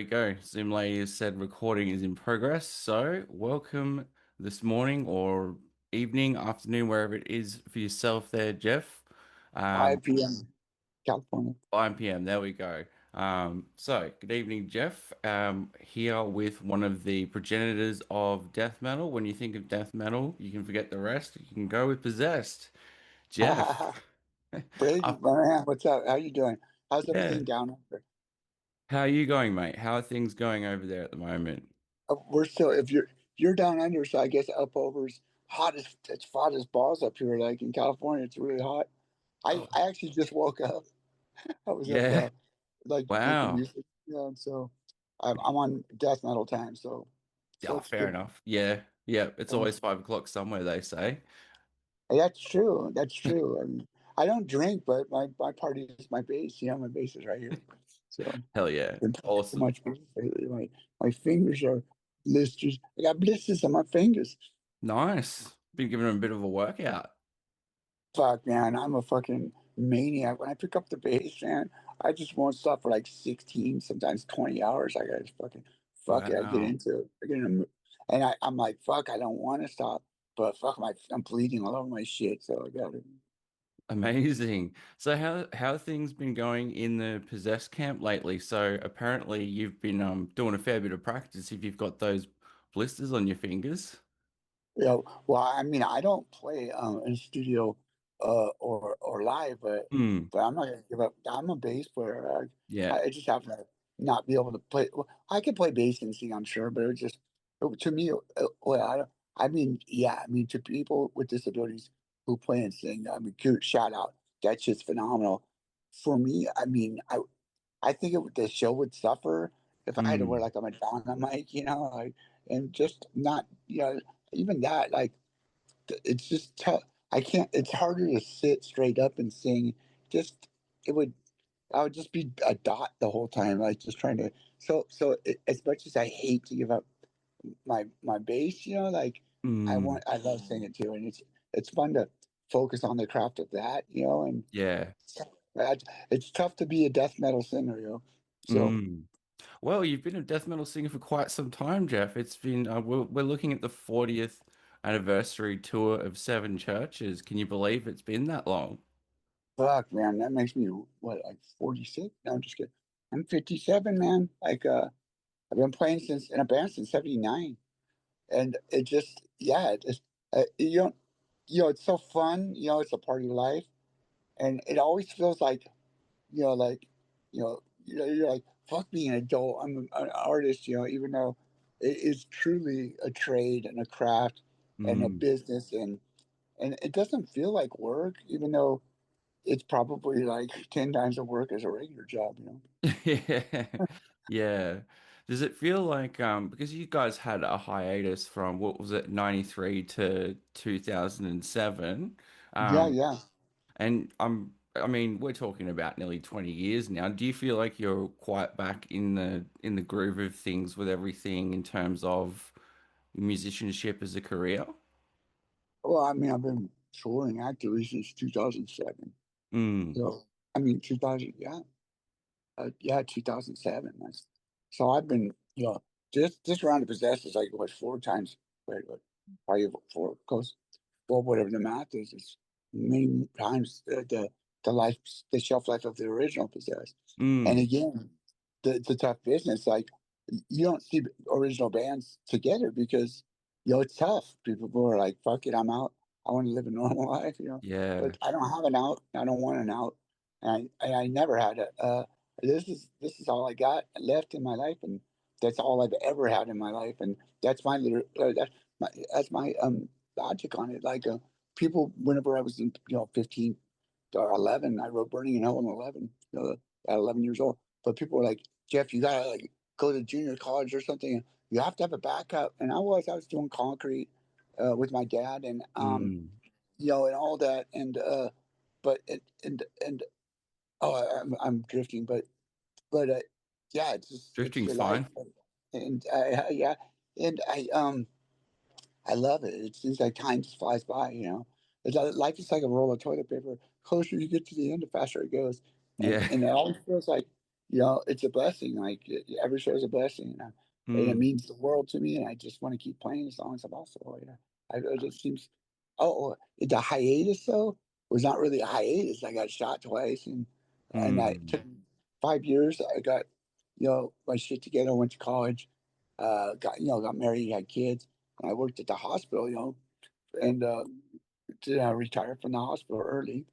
we go. Zoom lady has said recording is in progress. So, welcome this morning or evening, afternoon, wherever it is for yourself there, Jeff. Um, 5 p.m. California. 5 p.m. There we go. So, good evening, Jeff. Here with one of the progenitors of death metal. When you think of death metal, you can forget the rest. You can go with Possessed. Jeff. Brady, Uh, my man, what's up? How you doing? How's yeah. everything down there? How are you going, mate? How are things going over there at the moment? We're still if you're down under, so I guess up over's hot as it's hot as balls up here. Like in California, it's really hot. I Oh, I actually just woke up. I was up yeah. like making Wow. music, and so I'm on death metal time. So Yeah, it's fair good. enough. Yeah. Yeah. It's Uh, always 5 o'clock somewhere, they say. that's true. That's true. I don't drink, but my party is my bass. My bass is right here. So. Hell yeah. Been playing so Awesome. much music lately. My fingers are blisters. I got blisters on my fingers. Nice. Been giving them a bit of a workout. Fuck, man, I'm a fucking maniac. When I pick up the bass, man, I just won't stop for like 16, sometimes 20 hours. I gotta fucking fuck it. I get Wow. into it. I get in a, and I'm like, fuck, I don't want to stop, but fuck, I'm bleeding all over my shit, so I gotta. Amazing. So how have things been going in the possessed camp lately? So apparently you've been doing a fair bit of practice if you've got those blisters on your fingers. Well, I mean, I don't play in studio or live, Hmm. but I'm not gonna give up. I'm a bass player. Yeah. I just happen to not be able to play. Well, I can play bass and sing, I'm sure, but to me, well, I mean, yeah, I mean, to people with disabilities who play and sing, I mean, good shout out. That shit's phenomenal. For me, I mean, I think the show would suffer if I had to wear Hmm. like a Madonna mic, like, and just not, even that, like, it's just tough. I can't. It's harder to sit straight up and sing. Just it would. I would just be a dot the whole time, like just trying to. As much as I hate to give up my bass, like Hmm. I love singing too, and it's fun to focus on the craft of that, and Yeah. I- it's tough to be a death metal singer, So Hmm. Well, you've been a death metal singer for quite some time, Jeff. It's been we're looking at the 40th anniversary tour of Seven Churches. Can you believe it's been that long? fuck, man, that makes me what, like 46? No, I'm just kidding. I'm 57, man. Like, I've been playing since in a band since '79, and it just, yeah, it just, it's so fun. It's a part of your life, and it always feels like, like, you're like, fuck being an adult. I'm an artist, even though it is truly a trade and a craft and a Mm. business, and it doesn't feel like work, even though it's probably like 10 times the work as a regular job. Yeah. Yeah. Does it feel like because you guys had a hiatus from what was it, 93 to 2007? Yeah, Um yeah. and I mean, we're talking about nearly 20 years now. Do you feel like you're quite back in the groove of things with everything in terms of musicianship as a career? Well, I mean, I've been touring actively since 2007. Mm. So, I mean, 2000, yeah, 2007. So I've been, this round of Possessed is like, what, four times, wait, what, probably four, close, well, whatever the math is, it's many times the life, the shelf life of the original Possessed. And Mm. again, it's a tough business. Like, you don't see original bands together because, it's tough. People are like, fuck it, I'm out. I want to live a normal life. Yeah. But I don't have an out. I don't want an out. And I never had it. This is all I got left in my life, and that's all I've ever had in my life, and that's my that's my logic on it. Like, people, whenever I was in 15 or 11, I wrote "Burning in Hell" in 11, at 11 years old. But people were like, Jeff, you gotta like go to junior college or something. You have to have a backup. And I was doing concrete with my dad, and Mm. and all that, and but and oh, I'm drifting, but yeah, it's Drifting's your life, fine. and yeah, and I love it. It seems like time just flies by. Life is like a roll of toilet paper. Closer you get to the end, the faster it goes, and Yeah. and it always feels like it's a blessing. Like every show is a blessing, and it Mm. means the world to me. And I just want to keep playing as long as I'm possible. It just seems. Oh, the hiatus though was not really a hiatus. I got shot twice, and I took Mm. 5 years. I got my shit together. Went to college, got married, had kids, and I worked at the hospital. And retired from the hospital early,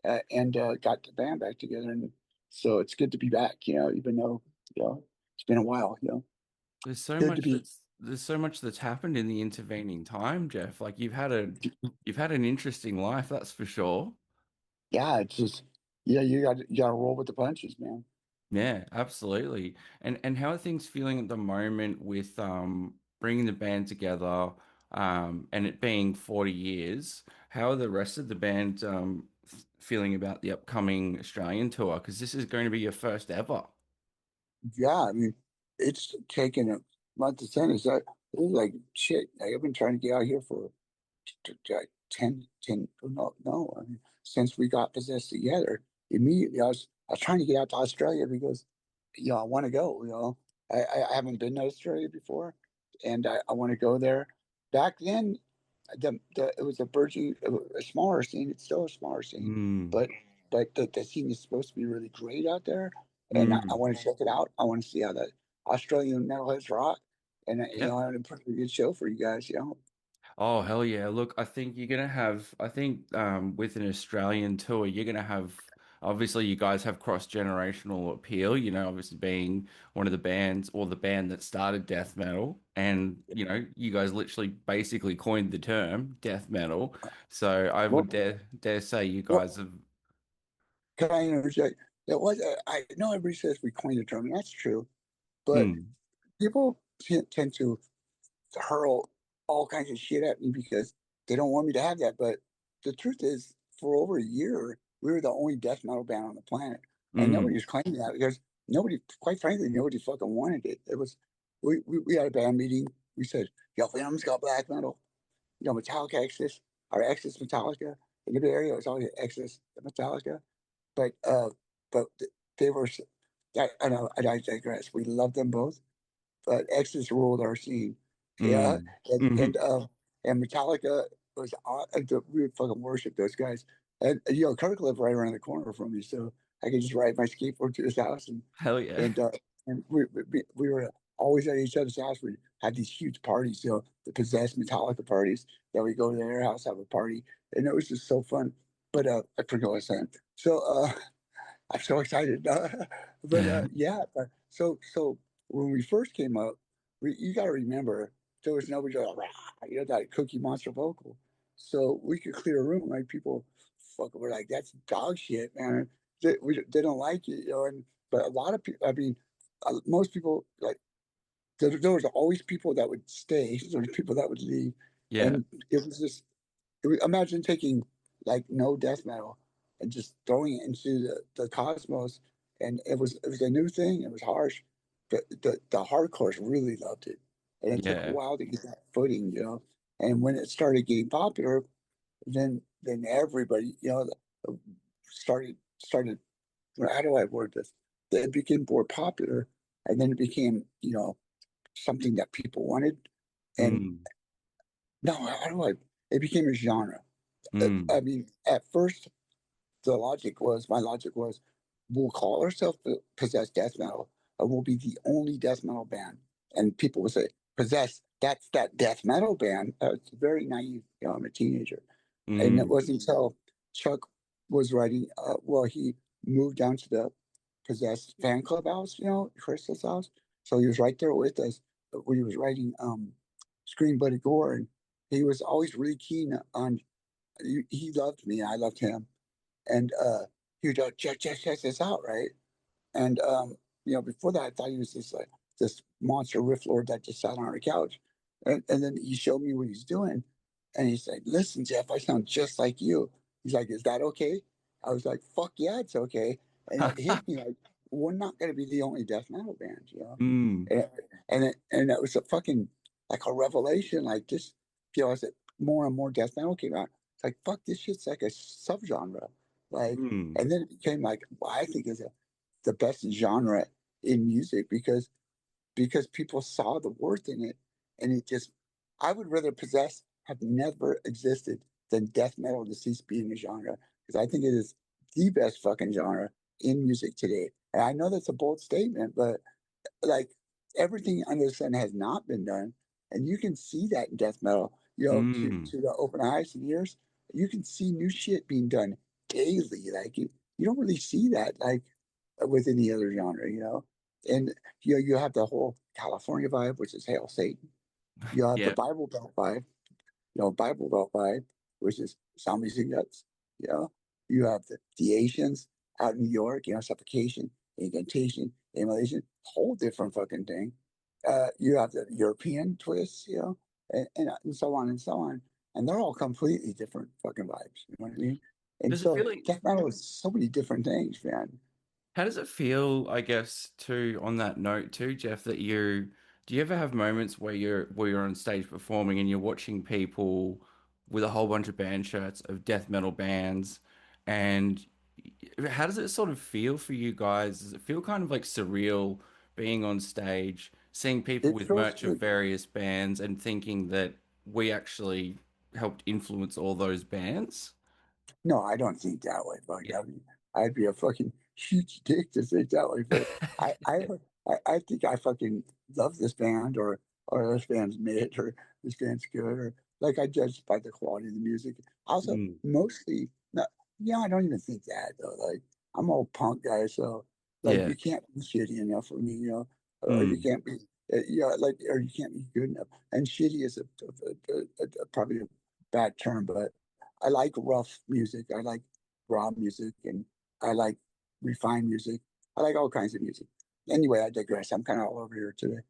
and got the band back together. And so it's good to be back, even though, it's been a while, good to be, There's so much that's happened in the intervening time, Jeff. Like you've had an interesting life, that's for sure. yeah, it's just, yeah, you got to roll with the punches, man. Yeah, absolutely. And how are things feeling at the moment with bringing the band together and it being 40 years? How are the rest of the band feeling about the upcoming Australian tour? Because this is going to be your first ever. Yeah, I mean, it's taken a month to ten. It's like shit. I've been trying to get out here for 10, no. I mean, since we got possessed together, immediately I was trying to get out to Australia because, I want to go. I haven't been to Australia before, and I want to go there. Back then, it was a burgeoning, a smaller scene. It's still a smaller scene, Mm, but the scene is supposed to be really great out there, and I mm. want to check it out. I want to see how the Australian metalheads rock, and Yeah. I want to put a good show for you guys. Oh, hell yeah. Look, I think you're gonna have, I think with an Australian tour, you're gonna have, obviously you guys have cross-generational appeal, obviously being one of the bands or the band that started death metal. And, you guys literally basically coined the term death metal. So I would Well, dare say you well, guys have, can I interject? It was I know everybody says we coined the term, and that's true, but mm, people tend to hurl all kinds of shit at me because they don't want me to have that. But the truth is, for over a year, we were the only death metal band on the planet, and nobody mm, was claiming that because nobody, quite frankly, nobody fucking wanted it. It was we had a band meeting. We said, "Yo, Venom's got black metal. Metallica Exodus, or Exodus Metallica." In the Bay Area, it was always Exodus Metallica, but they were. I know, I digress. We love them both, but Exodus ruled our scene. Yeah, mm, mm. and Metallica was we would fucking worship those guys. And Kirk lived right around the corner from me, so I could just ride my skateboard to his house, Hell yeah. and uh, and we were always at each other's house. We had these huge parties, the possessed Metallica parties. That we go to their house, have a party, and it was just so fun. But I forgot what I was saying. So I'm so excited. But yeah, so when we first came up, you got to remember there was nobody like, "Rah," that Cookie Monster vocal. So we could clear a room, like people fucking were like, that's dog shit, man. They don't like it, and but a lot of people, I mean, most people like there was always people that would stay, there was people that would leave, Yeah. and it was just imagine taking like no death metal and just throwing it into the cosmos, and it was a new thing. It was harsh. The hardcores really loved it, and it took a Yeah. while to get that footing, And when it started getting popular, then everybody, started. How do I word this? It became more popular, and then it became, something that people wanted. And Mm, no, how do I? It became a genre. mm. I mean, at first, my logic was, we'll call ourselves Possessed Death Metal, and we'll be the only death metal band. And people would say, Possessed, that's that death metal band. It's very naive. I'm a teenager. And it Mm. wasn't until Chuck was writing, well, he moved down to the Possessed fan club house, Crystal's house. So he was right there with us when he was writing Scream Bloody Gore. And he was always really keen on, he loved me, I loved him, and he would go, check this out, right? And before that, I thought he was this monster riff lord that just sat on a couch, and then he showed me what he's doing, and he's like, "Listen, Jeff, I sound just like you." He's like, "Is that okay?" I was like, "Fuck yeah, it's okay." And it hit me like, we're not going to be the only death metal band, Mm, and and it was a fucking like a revelation, like just as it more and more death metal came out, it's like fuck, this shit's like a subgenre, like, mm, and then it became like what I think is the best genre in music because people saw the worth in it, and it just I would rather Possess have never existed than death metal to cease being a genre because I think it is the best fucking genre in music today. And I know that's a bold statement, but like everything under the sun has not been done, and you can see that in death metal. Mm. To the open eyes and ears, you can see new shit being done daily. Like you don't really see that like with any other genre, And you have the whole California vibe, which is Hail Satan. You have the Yeah. Bible Belt vibe, Bible Belt vibe, which is zombies and guts. You know, you have the Asians out in New York, suffocation, incantation, immolation, whole different fucking thing. You have the European twists, and so on and so on. And they're all completely different fucking vibes. You know what I mean? And Does it so feel like death metal is so many different things, man. How does it feel, I guess, too, on that note too, Jeff, that you do you ever have moments where you're on stage performing and you're watching people with a whole bunch of band shirts of death metal bands, and how does it sort of feel for you guys? Does it feel kind of like surreal being on stage, seeing people It with feels merch of good. various bands and thinking that we actually helped influence all those bands? No, I don't think that way, but Yeah. I'd be a fucking huge dick to think that way. But I, I, I think I fucking love this band, or this band's mid, or this band's good, or like I judge by the quality of the music. Also, Mm. mostly, no, I don't even think that though. Like I'm all punk guy, so like Yeah. you can't be shitty enough for me, or you Mm. can't be, or you can't be good enough. And shitty is probably a bad term, but I like rough music. I like raw music, and I like refined music. I like all kinds of music. Anyway, I digress. I'm kind of all over here today.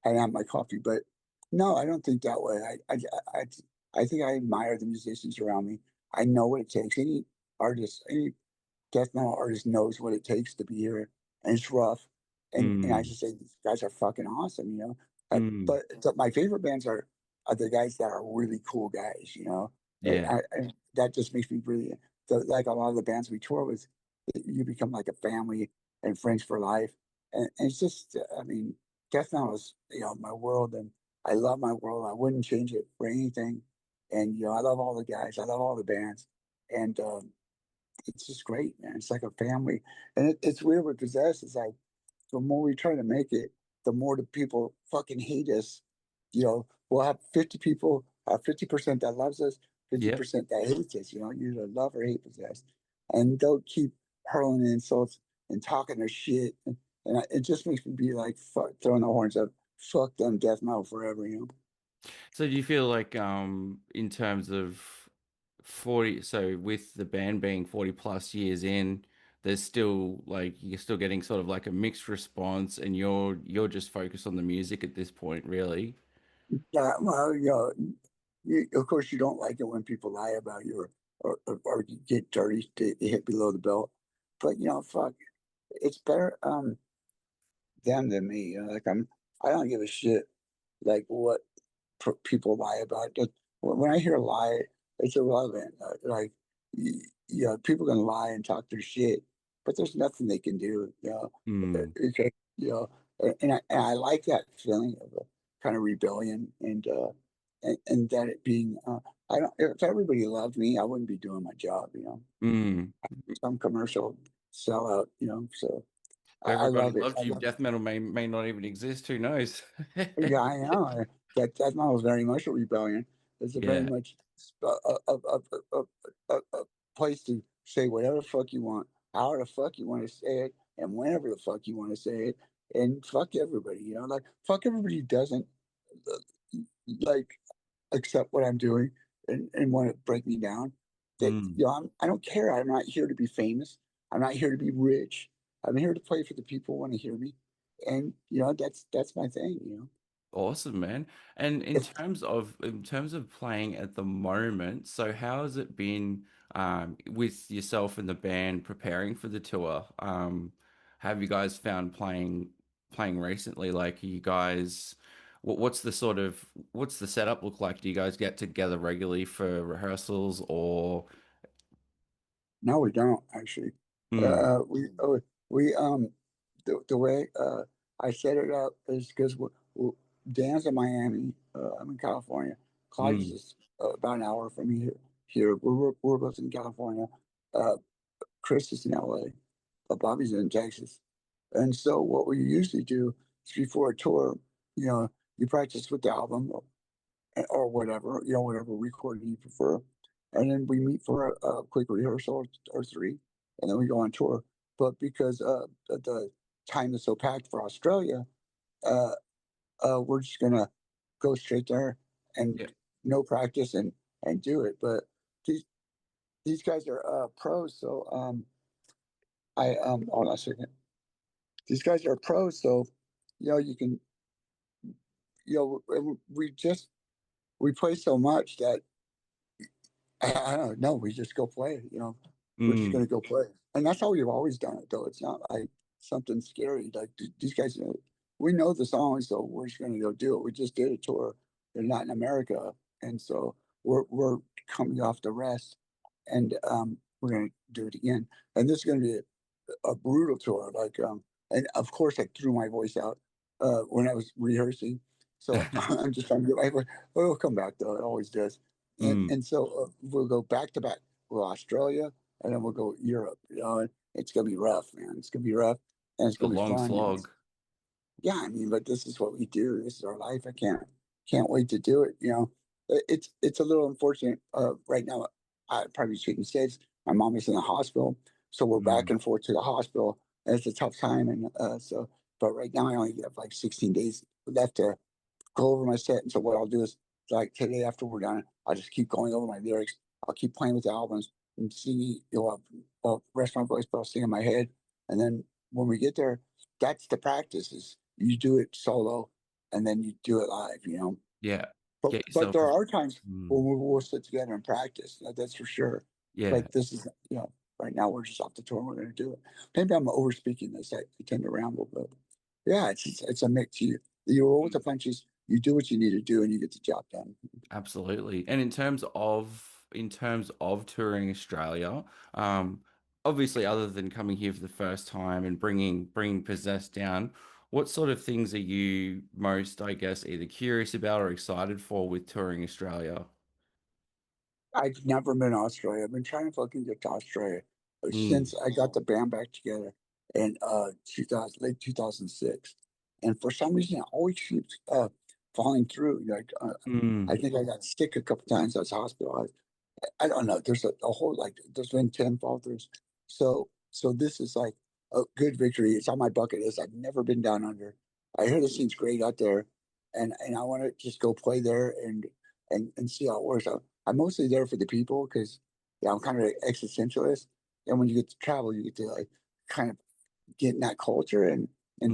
I have my coffee, but no, I don't think that way. I, I think I admire the musicians around me. I know what it takes. Any death metal artist knows what it takes to be here, and it's rough. And I Mm. just say these guys are fucking awesome. Mm. But my favorite bands are the guys that are really cool guys. Yeah. That just makes me really like a lot of the bands we tour with. You become like a family and friends for life, and it's just I mean, death metal is my world, and I love my world. I wouldn't change it for anything. And I love all the guys. I love all the bands, and it's just great, man. It's like a family, and it's weird with Possess. It's like the more we try to make it, the more the people fucking hate us. We'll have 50 people, 50% that loves us, Yep. 50% that hates us. You either love or hate Possess, and they'll keep hurling insults and talking their shit, and it just makes me be like, fuck, throwing the horns up, fuck them, death metal forever. So do you feel like in terms of 40, so with the band being 40 plus years in, there's still like you're still getting sort of like a mixed response and you're just focused on the music at this point, really? Yeah, well, of course, you don't like it when people lie about you, or you get dirty to hit below the belt. But fuck, it's better them than me. Like I don't give a shit like what people lie about. When I hear lie, it's irrelevant. People can lie and talk their shit, but there's nothing they can do. Hmm. It's just, and I like that feeling of a kind of rebellion, and that it being. I don't. If everybody loved me, I wouldn't be doing my job. Mm. Some commercial sellout. So If I everybody love it. loved you, death metal may not even exist. Who knows? Yeah, I know. That model is very much a rebellion. It's a very Yeah. much a place to say whatever the fuck you want, how the fuck you want to say it, and whenever the fuck you want to say it, and fuck everybody. Like fuck everybody who doesn't uh, like accept what I'm doing and want to break me down. That Mm. I don't care. I'm not here to be famous. I'm not here to be rich. I'm here to play for the people who want to hear me, and that's my thing. Awesome, man. And If in terms of playing at the moment, so how has it been with yourself and the band preparing for the tour? Have you guys found playing recently? Like, are you guys, what's the setup look like? Do you guys get together regularly for rehearsals or? No, we don't actually. Mm, We the way I set it up is because Dan's in Miami. I'm in California. Clyde's Mm. just about an hour from here. Here, we're both in California. Uh, Chris is in LA. Bobby's in Texas. And so what we usually do is before a tour, you know, you practice with the album or whatever, whatever recording you prefer. And then we meet for a quick rehearsal or three, and then we go on tour. But because the time is so packed for Australia, uh, we're just gonna go straight there and Yeah. no practice and do it. But these these guys are pros, so I hold on a second. These guys are pros, so you can we play so much that I don't know. We just go play. We're just Mm. gonna go play, and that's how we've always done it. Though it's not like something scary. Like these guys, we know the songs, so we're just gonna go do it. We just did a tour in Latin America, and so we're coming off the rest, and we're gonna do it again. And this is gonna be a brutal tour. And of course, I threw my voice out when I was rehearsing. So I'm just trying to get my voice. But it'll come back though. It always does. And Mm. and so we'll go back to back. We'll Australia, and then we'll go Europe. And it's gonna be rough, man. It's gonna be rough, and it's A gonna be long fun. And slog. yeah, I mean, but this is what we do. This is our life. I can't wait to do it. It's a little unfortunate right now. I probably shouldn't say this. My mom is in the hospital, so we're back Mm. and forth to the hospital. And it's a tough time, and but right now I only have like 16 days left to go over my set. And so what I'll do is like today after we're done, I'll just keep going over my lyrics. I'll keep playing with the albums and singing. I'll rest my voice, but I'll sing in my head. And then when we get there, that's the practice. Is you do it solo, and then you do it live. Yeah. But Get but yourself there a. are times Mm. when we'll sit together and practice. That's for sure. Yeah. But this is right now we're just off the tour. And we're going to do it. Maybe I'm over speaking this. I tend to ramble, but yeah, it's a mix. You roll with the punches. You do what you need to do, and you get the job done. Absolutely. And in terms of touring Australia, um, obviously other than coming here for the first time and bringing Possess down, what sort of things are you most, I guess, either curious about or excited for with touring Australia? I've never been to Australia. I've been trying to fucking get to Australia Mm. since I got the band back together in late 2006. And for some reason, it always keeps falling through. Mm. I think I got sick a couple times. I was hospitalized. I don't know. There's a whole like there's been 10 fall throughs. So this is like a good victory. It's on my bucket list. I've never been down under. I hear the scene's great out there, and I want to just go play there and see how it works. I'm mostly there for the people because yeah, I'm kind of an existentialist. And when you get to travel, you get to like kind of get in that culture and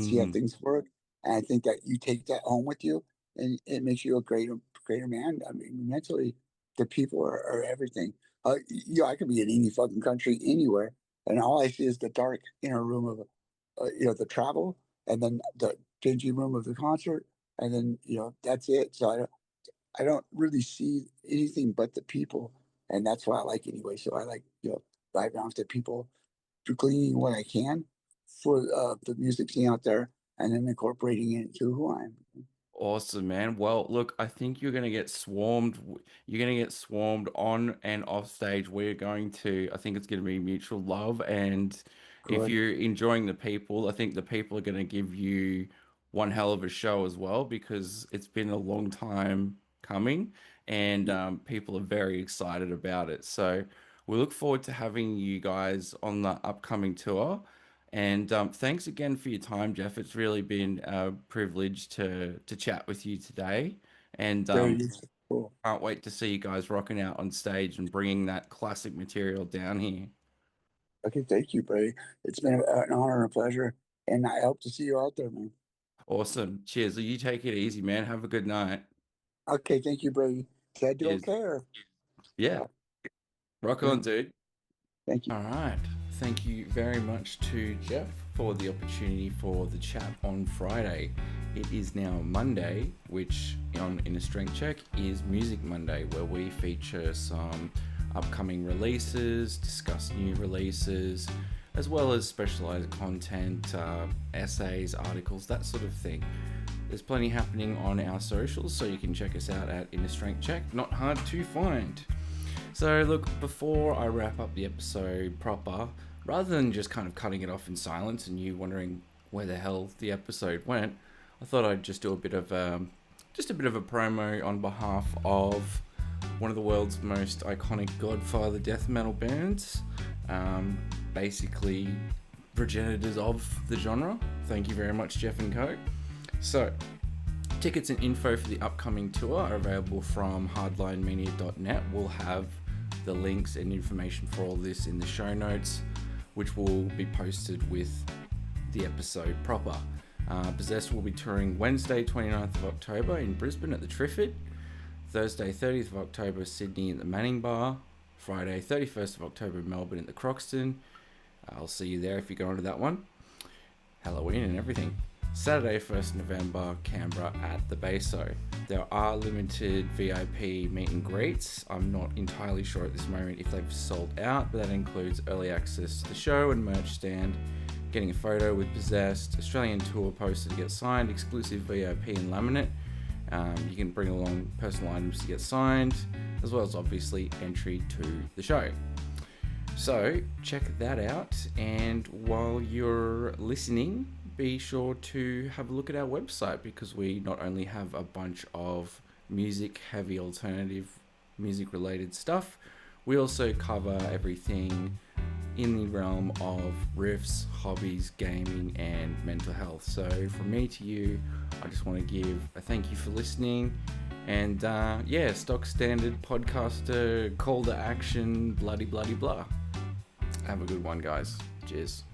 see how Mm. things work. And I think that you take that home with you, and it makes you a greater man. I mean, mentally, the people are everything. I could be in any fucking country anywhere, and all I see is the dark inner room of, the travel, and then the dingy room of the concert, and then that's it. So I don't really see anything but the people, and that's what I like anyway. So I like vibe off the people, gleaning what I can for the music scene out there, and then incorporating it into who I am. Awesome, man. Well, look, I think you're going to get swarmed. You're going to get swarmed on and off stage. We're going to, I think it's going to be mutual love. And if Good. you're enjoying the people, I think the people are going to give you one hell of a show as well because it's been a long time coming and people are very excited about it. So we look forward to having you guys on the upcoming tour. And thanks again for your time, Jeff. It's really been a privilege to chat with you today. And Very useful. Cool. can't wait to see you guys rocking out on stage and bringing that classic material down here. Okay, thank you, Brady. It's been an honor and a pleasure, and I hope to see you out there, man. Awesome. Cheers. You take it easy, man. Have a good night. Okay, thank you, Brady. I don't Cheers. care. Yeah. Rock on, Okay, dude. thank you. All right. Thank you very much to Jeff for the opportunity for the chat on Friday. It is now Monday, which in a strength check is Music Monday, where we feature some upcoming releases, discuss new releases, as well as specialized content, essays, articles, that sort of thing. There's plenty happening on our socials, so you can check us out at Inner Strength Check. Not hard to find. So look, before I wrap up the episode proper, rather than just kind of cutting it off in silence and you wondering where the hell the episode went, I thought I'd just do a bit of a promo on behalf of one of the world's most iconic Godfather death metal bands, basically progenitors of the genre. Thank you very much, Jeff and Co. So, tickets and info for the upcoming tour are available from hardlinemedia.net. We'll have the links and information for all this in the show notes, which will be posted with the episode proper. Possessed will be touring Wednesday 29th of October in Brisbane at the Triffid, Thursday 30th of October Sydney at the Manning Bar, Friday 31st of October Melbourne at the Croxton. I'll see you there if you go into that one. Halloween and everything. Saturday 1st November Canberra at the Baso. There are limited VIP meet and greets. I'm not entirely sure at this moment if they've sold out, but that includes early access to the show and merch stand, getting a photo with Possessed, Australian tour poster to get signed, exclusive VIP and laminate. You can bring along personal items to get signed, as well as obviously entry to the show. So check that out, and while you're listening, be sure to have a look at our website, because we not only have a bunch of music, heavy alternative music related stuff, we also cover everything in the realm of riffs, hobbies, gaming, and mental health. So from me to you, I just want to give a thank you for listening, and stock standard podcaster call to action, bloody blah. Have a good one, guys. Cheers.